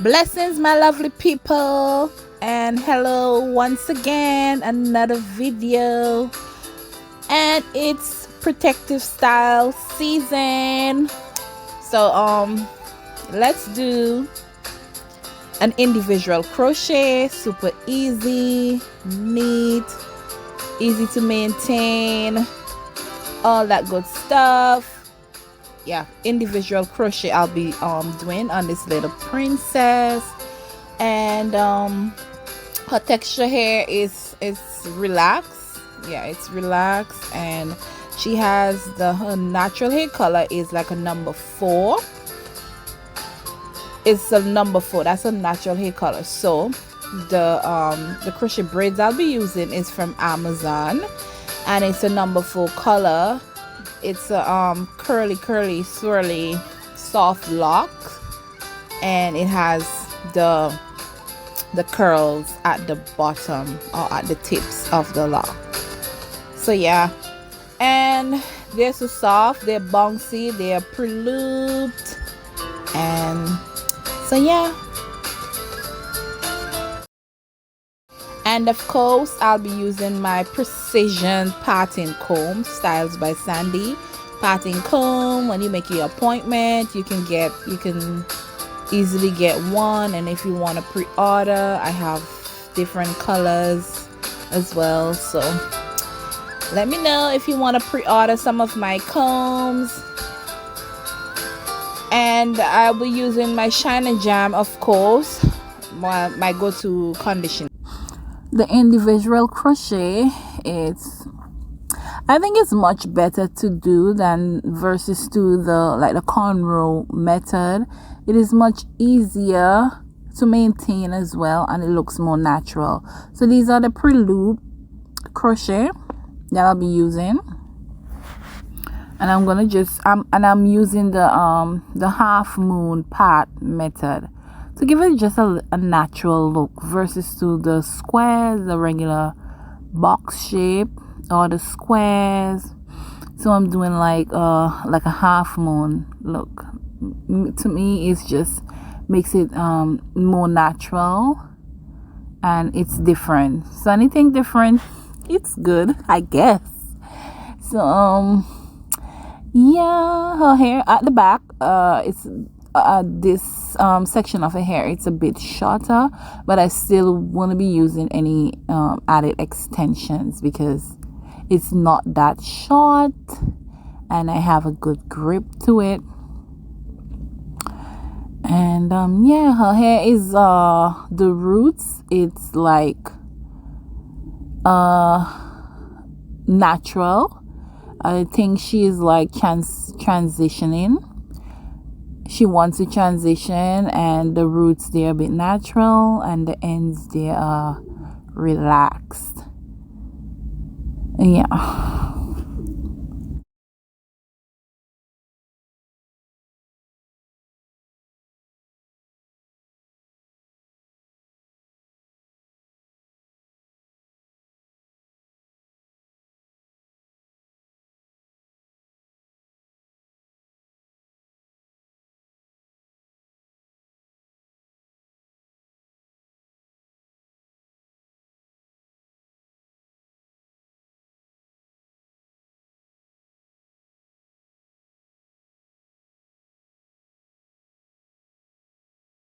Blessings, my lovely people, and hello once again, another video, and it's protective style season. So let's do an individual crochet. Super easy, neat, easy to maintain, all that good stuff. Yeah, individual crochet I'll be doing on this little princess. And her texture here is relaxed. Yeah, it's relaxed, and she has her natural hair color is like a number 4. It's a number 4. That's a natural hair color. So the crochet braids I'll be using is from Amazon, and it's a number 4 color. It's a curly swirly soft lock, and it has the curls at the bottom or at the tips of the lock. So yeah, and they're so soft, they're bouncy, they're pre-looped, and so yeah. And of course, I'll be using my precision parting comb, Styles by Sandy parting comb. When you make your appointment, you can easily get one, and if you want to pre-order, I have different colors as well. So let me know if you want to pre-order some of my combs. And I'll be using my Shine and Jam, of course, my go-to conditioner. The individual crochet, I think it's much better to do than versus to the cornrow method. It is much easier to maintain as well, and it looks more natural. So these are the pre-loop crochet that I'll be using, and I'm gonna just I'm using the half moon part method to give it just a natural look versus to the squares, the regular box shape or the squares. So I'm doing like a half moon look. To me, it's just makes it more natural, and it's different. So anything different, it's good, I guess. So yeah, her hair at the back, it's this section of her hair, it's a bit shorter, but I still want to be using any added extensions because it's not that short, and I have a good grip to it. And yeah, her hair is the roots, it's like natural. I think she is like transitioning. She wants to transition, and the roots, they're a bit natural, and the ends, they are relaxed. Yeah.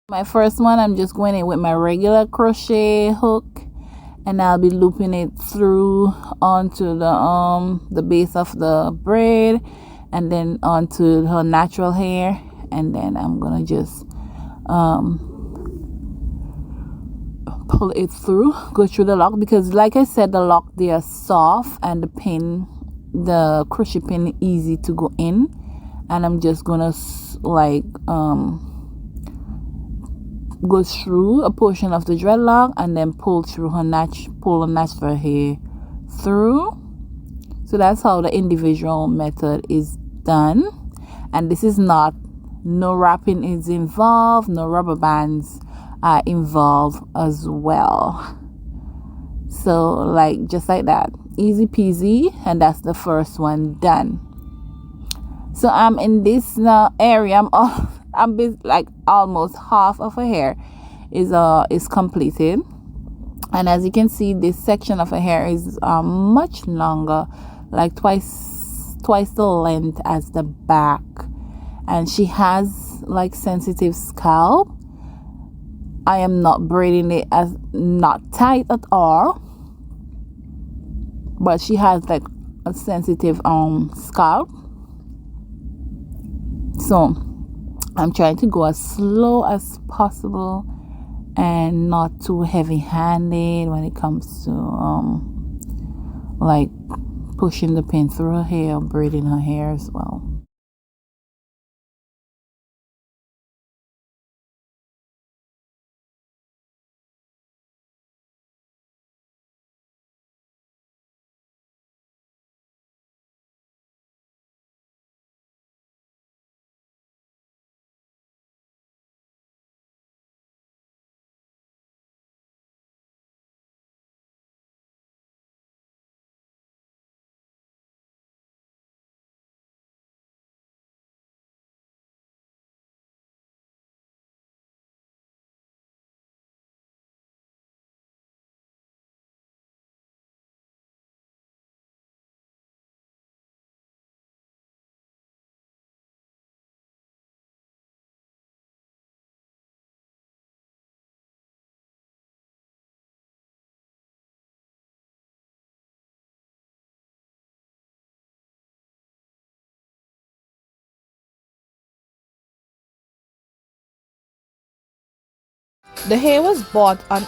My first one, I'm just going in with my regular crochet hook, and I'll be looping it through onto the base of the braid, and then onto her natural hair, and then I'm gonna just pull it through, go through the lock, because like I said, the lock, they are soft, and the crochet pin easy to go in, and I'm just gonna like go through a portion of the dreadlock and then pull through her natural hair through. So that's how the individual method is done, and this is no wrapping is involved, no rubber bands are involved as well. So like just like that, easy peasy, and that's the first one done. So I'm in this area, like almost half of her hair is completed. And as you can see, this section of her hair is much longer, like twice the length as the back. And she has like sensitive scalp. I am not braiding it as not tight at all, but she has like a sensitive scalp. So I'm trying to go as slow as possible and not too heavy-handed when it comes to like pushing the pin through her hair or braiding her hair as well. The hair was bought on